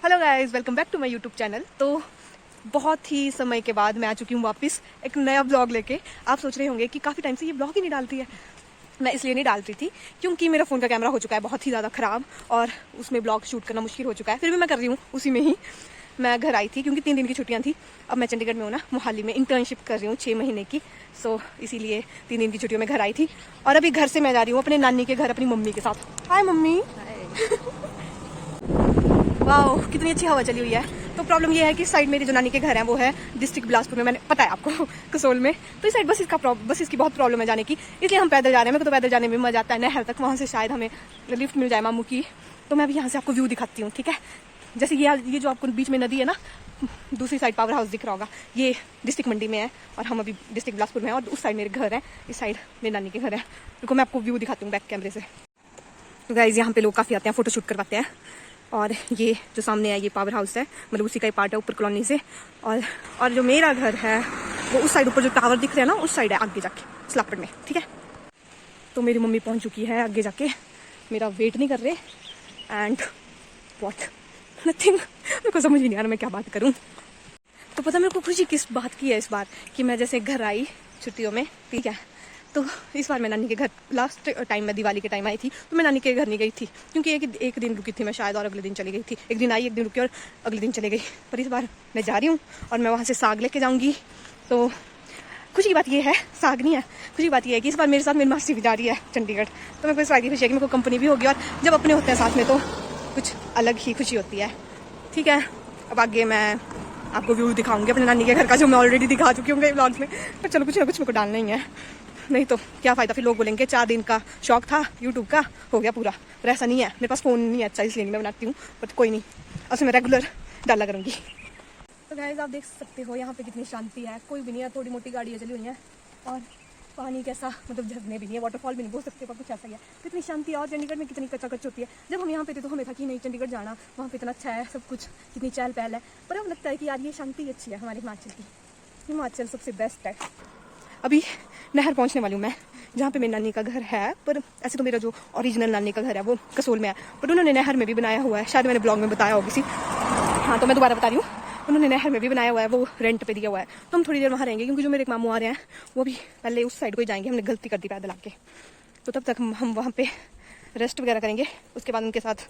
Hello guys, welcome back to my YouTube channel. तो बहुत ही समय के बाद मैं आ चुकी हूँ वापस एक नया ब्लॉग लेके। आप सोच रहे होंगे कि काफ़ी टाइम से ये ब्लॉग ही नहीं डालती है। मैं इसलिए नहीं डालती थी क्योंकि मेरा फ़ोन का कैमरा हो चुका है बहुत ही ज़्यादा ख़राब और उसमें ब्लॉग शूट करना मुश्किल हो चुका है। फिर भी मैं कर रही हूँ उसी में ही। मैं घर आई थी क्योंकि 3 दिन की छुट्टियाँ थी। अब मैं चंडीगढ़ में हूँ ना, मोहाली में इंटर्नशिप कर रही हूँ 6 महीने की। इसीलिए 3 दिन की छुट्टियों में घर आई थी और अभी घर से मैं जा रही हूँ अपने नानी के घर अपनी मम्मी के साथ। हाय मम्मी। वाह, कितनी अच्छी हवा चली हुई है। तो प्रॉब्लम ये है कि साइड मेरी जो नानी के घर है वो है डिस्ट्रिक्ट बिलासपुर में, मैंने पता है आपको कसोल में। तो इस साइड बस इसकी बहुत प्रॉब्लम है जाने की, इसलिए हम पैदल जा रहे हैं। मेरे को तो पैदल जाने में मजा आता है नहर तक, वहाँ से शायद हमें लिफ्ट मिल जाए मामू की। तो मैं अभी यहाँ से आपको व्यू दिखाती हूँ, ठीक है। जैसे ये जो आपको बीच में नदी है ना, दूसरी साइड पावर हाउस दिख रहा होगा, ये डिस्ट्रिक्ट मंडी में है और हम अभी डिस्ट्रिक्ट बिलासपुर में हैं। और उस साइड मेरे घर है, इस साइड मेरी नानी के घर है। रुको मैं आपको व्यू दिखाती हूँ बैक कैमरे से। तो गाइज यहाँ पे लोग काफ़ी आते हैं, फोटो शूट करवाते हैं। और ये जो सामने है ये पावर हाउस है, मतलब उसी का ही पार्ट है ऊपर कॉलोनी से। और जो मेरा घर है वो उस साइड ऊपर जो टावर दिख रहे हैं ना, उस साइड है आगे जाके स्लापड़ में, ठीक है। तो मेरी मम्मी पहुंच चुकी है आगे जाके, मेरा वेट नहीं कर रहे। एंड वॉट नथिंग, मेरे को समझ ही नहीं आ रहा मैं क्या बात करूँ। तो पता मेरे को खुशी किस बात की है इस बार, कि मैं जैसे घर आई छुट्टियों में, ठीक है। तो इस बार मैं नानी के घर लास्ट टाइम में दिवाली के टाइम आई थी, तो मैं नानी के घर नहीं गई थी क्योंकि एक दिन रुकी थी मैं शायद, और अगले दिन चली गई थी। एक दिन आई, एक दिन रुकी और अगले दिन चली गई। पर इस बार मैं जा रही हूँ और मैं वहाँ से साग लेके जाऊँगी। तो खुशी की बात ये है, साग नहीं है, खुशी की बात ये है कि इस बार मेरे साथ मेरी मासी भी जा रही है चंडीगढ़। तो मेरे को इस बात की खुशी है कि मेरे को कंपनी भी होगी, और जब अपने होते हैं साथ में तो कुछ अलग ही खुशी होती है, ठीक है। अब आगे मैं आपको व्यू दिखाऊंगी अपने नानी के घर का, जो मैं ऑलरेडी दिखा चुकी हूँ ब्लॉग्स में। पर चलो कुछ ना कुछ मेरे को डालना ही है, नहीं तो क्या फ़ायदा, फिर लोग बोलेंगे 4 दिन का शौक था यूट्यूब का, हो गया पूरा। पर ऐसा नहीं है, मेरे पास फ़ोन नहीं है अच्छा, इसलिए नहीं मैं बनाती हूँ। बट कोई नहीं, असल में रेगुलर डाला करूँगी। तो गाइस आप देख सकते हो यहाँ पे कितनी शांति है, कोई भी नहीं है, थोड़ी मोटी गाड़ियाँ चली हुई हैं और पानी कैसा, मतलब झरने भी नहीं है, वाटरफॉल भी नहीं बोल सकते, पर कुछ ऐसा ही है। कितनी शांति है। और चंडीगढ़ में कितनी कचाकच होती है। जब हम यहाँ पे थे तो हमें था कि नहीं चंडीगढ़ जाना, वहाँ पे इतना अच्छा है सब कुछ, कितनी चहल पहल है। पर अब लगता है कि यार ये शांति अच्छी है हमारे हिमाचल की, हिमाचल सबसे बेस्ट है। अभी नहर पहुँचने वाली हूँ मैं, जहाँ पे मेरी नानी का घर है। पर ऐसे तो मेरा जो ओरिजिनल नानी का घर है वो कसोल में है, पर उन्होंने नहर में भी बनाया हुआ है, शायद मैंने ब्लॉग में बताया होगी सी। हाँ, तो मैं दोबारा बता रही हूँ, उन्होंने नहर में भी बनाया हुआ है, वो रेंट पे दिया हुआ है। तो हम थोड़ी देर वहाँ रहेंगे क्योंकि जो मेरे एक मामू आ रहे हैं वो भी पहले उस साइड को ही जाएंगे, हमने गलती कर दी पैदल आके। तो तब तक हम वहाँ पे रेस्ट वगैरह करेंगे, उसके बाद उनके साथ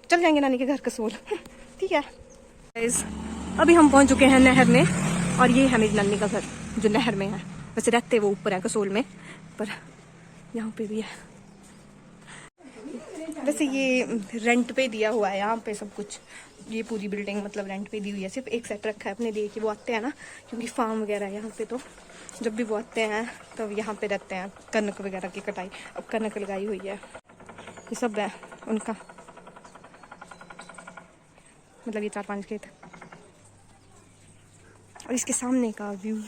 चल जाएंगे नानी के घर कसोल, ठीक है। अभी हम पहुँच चुके हैं नहर में, और ये है मेरी नानी का घर जो नहर में है। वैसे रहते वो ऊपर है कसोल में, पर यहाँ पे भी है। वैसे ये रेंट पे दिया हुआ है यहाँ पे सब कुछ, ये पूरी बिल्डिंग मतलब रेंट पे दी हुई है। सिर्फ एक सेट रखा है अपने लिए कि वो आते हैं ना, क्योंकि फार्म वगैरह है यहाँ पे, तो जब भी वो आते हैं तो यहाँ पे रहते हैं, कनक वगैरह की कटाई। अब कनक लगाई हुई है, ये सब है उनका, मतलब ये 4-5 खेत। और इसके सामने का व्यू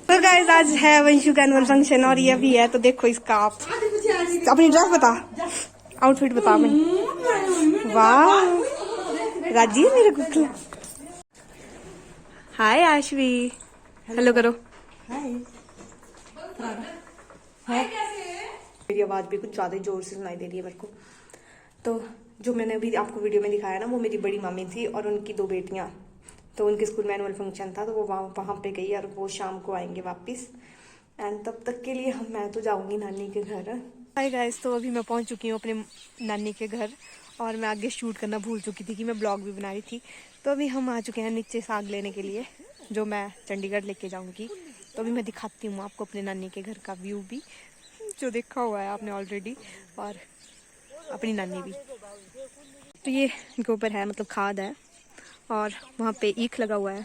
तो गाइस आज है वंशु का एनुअल फंक्शन और ये भी है। तो देखो इसका, आप अपनी ड्रेस बता, आउटफिट बता अपनी। वाह राजी मेरे कुछ। हाय आशवी, हेलो करो। मेरी आवाज भी कुछ ज्यादा जोर से सुनाई दे रही है मेरे को। तो जो मैंने अभी आपको वीडियो में दिखाया ना, वो मेरी बड़ी मामी थी और उनकी 2 बेटियां। तो उनके स्कूल में एनुअल फंक्शन था, तो वो वहाँ पे गई और वो शाम को आएंगे वापस। एंड तब तक के लिए मैं तो जाऊंगी नानी के घर। हाय गाइस, तो अभी मैं पहुंच चुकी हूँ अपने नानी के घर, और मैं आगे शूट करना भूल चुकी थी कि मैं ब्लॉग भी बना रही थी। तो अभी हम आ चुके हैं नीचे साग लेने के लिए, जो मैं चंडीगढ़ लेके जाऊंगी। तो अभी मैं दिखाती हूँ आपको अपने नानी के घर का व्यू भी, जो देखा हुआ है आपने ऑलरेडी, और अपनी नानी भी। तो ये इनके ऊपर है, मतलब खाद है, और वहाँ पे ईख लगा हुआ है।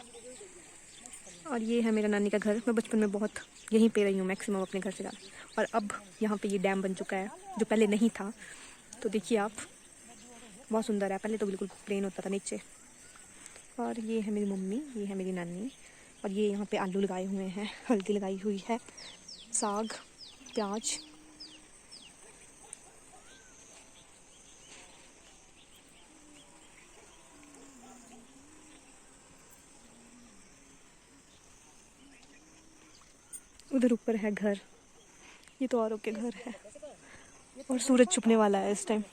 और ये है मेरा नानी का घर। मैं बचपन में बहुत यहीं पे रही हूँ मैक्सिमम अपने घर से ज़्यादा। और अब यहाँ पे ये डैम बन चुका है, जो पहले नहीं था। तो देखिए आप, बहुत सुंदर है। पहले तो बिल्कुल प्लेन होता था नीचे। और ये है मेरी मम्मी, ये है मेरी नानी। और ये यहाँ पे आलू लगाए हुए हैं, हल्दी लगाई हुई है, साग, प्याज। उधर ऊपर है घर, ये तो औरों के घर है और सूरज छुपने वाला है इस time.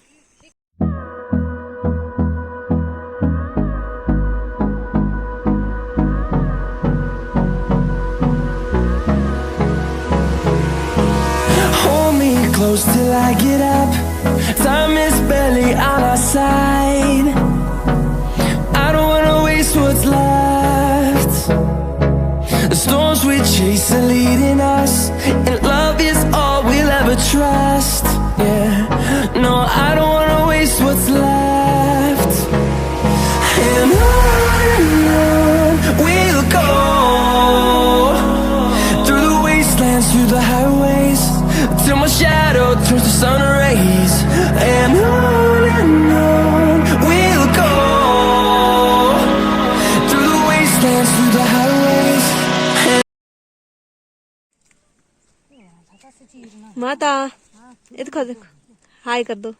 Hold me close till I get up. Time is barely on our side. I don't wanna waste what's left. The storms we chase are leading us, and love is all we'll ever trust. Yeah, no, I don't wanna waste what's left. And on we'll go, through the wastelands, through the highways, till my shadow turns to sun rays. And on we'll go, through the wastelands, through the highways. माता ये देखो देखो, हाय कर दो।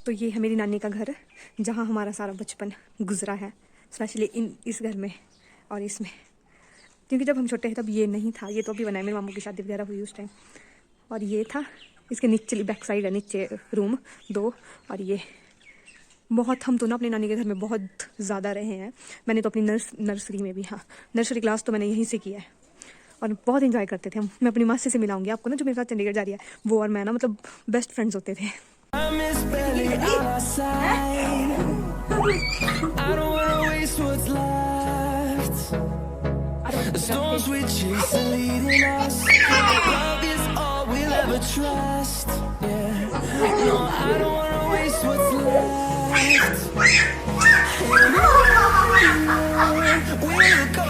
तो ये है मेरी नानी का घर, जहाँ हमारा सारा बचपन गुजरा है, स्पेशली इस घर में और इसमें, क्योंकि जब हम छोटे थे तब ये नहीं था, ये तो अभी बना है, मेरे मामू की शादी वगैरह हुई उस टाइम। और ये था, इसके नीचे बैक साइड है, नीचे रूम 2। और ये बहुत, हम तो ना अपनी नानी के घर में बहुत ज़्यादा रहे हैं। मैंने तो अपनी नर्सरी में भी, हाँ नर्सरी क्लास तो मैंने यहीं से किया है और बहुत इंजॉय करते थे हम। मैं अपनी मासी से मिलाऊंगी आपको ना, जो मेरे साथ चंडीगढ़ जा रही है, वो और मैं ना मतलब बेस्ट फ्रेंड्स होते थे। Time is barely on our side. I don't wanna waste what's left. The storms we chase are leading us. Love is all we'll ever trust. Yeah, no, I don't wanna waste what's left. And on we'll go,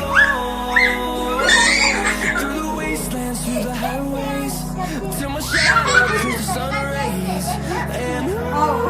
through the wastelands, through the highways, till my shadow turns to sun rays. And on